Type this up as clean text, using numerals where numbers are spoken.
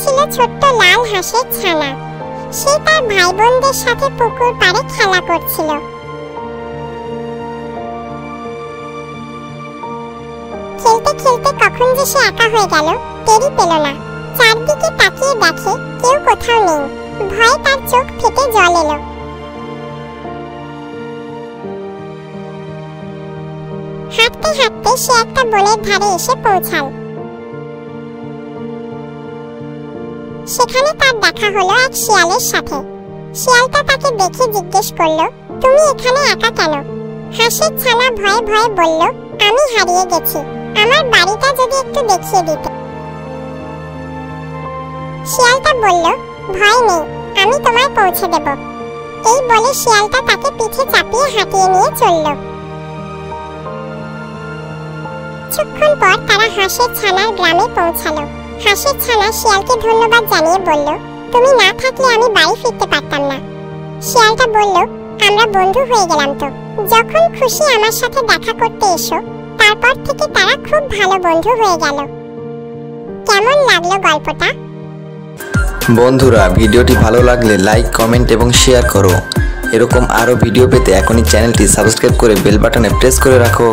ছিল ছোট্ট লাল হাঁসের ছানা। সে তার ভাই বোনদের সাথে পুকুর পাড়ে খেলা করছিল। খেলতে খেলতে কখন যে সে একা হয়ে গেল টেরই পেল না। চারদিকে তাকিয়ে দেখে কেউ কোথাও নেই। ভয়ে তার চোখ ফেটে জল এলো। হাঁটতে হাঁটতে সে একটা বনের ধারে এসে পৌঁছাল। সেখানে তার দেখা হলো এক শিয়ালের সাথে। শিয়ালটা তাকে দেখে জিজ্ঞেস করলো, তুমি এখানে একা কেন? হাঁসের ছানা ভয়ে ভয়ে বলল, আমি হারিয়ে গেছি, আমার বাড়িটা যদি একটু দেখিয়ে দিতে। শিয়ালটা বলল, ভয় নেই, আমি তোমায় পৌঁছে দেব। এই বলে শিয়ালটা তাকে পিঠে চাপিয়ে হাঁটিয়ে নিয়ে চলল। কিছুক্ষণ পর তারা হাঁসের ছানার গ্রামে পৌঁছালো। হাঁসের ছানা শিয়ালকে ধন্যবাদ জানিয়ে বলল, তুমি না থাকলে আমি বাড়ি ফিরতে পারতাম না। শিয়ালটা বলল, আমরা বন্ধু হয়ে গেলাম তো, যখন খুশি আমার সাথে দেখা করতে এসো। তারপর থেকে তারা খুব ভালো বন্ধু হয়ে গেল। কেমন লাগলো গল্পটা? বন্ধুরা, ভিডিওটি ভালো লাগলে লাইক, কমেন্ট এবং শেয়ার করো। এরকম আরো ভিডিও পেতে এখনই চ্যানেলটি সাবস্ক্রাইব করে বেল বাটনে প্রেস করে রাখো।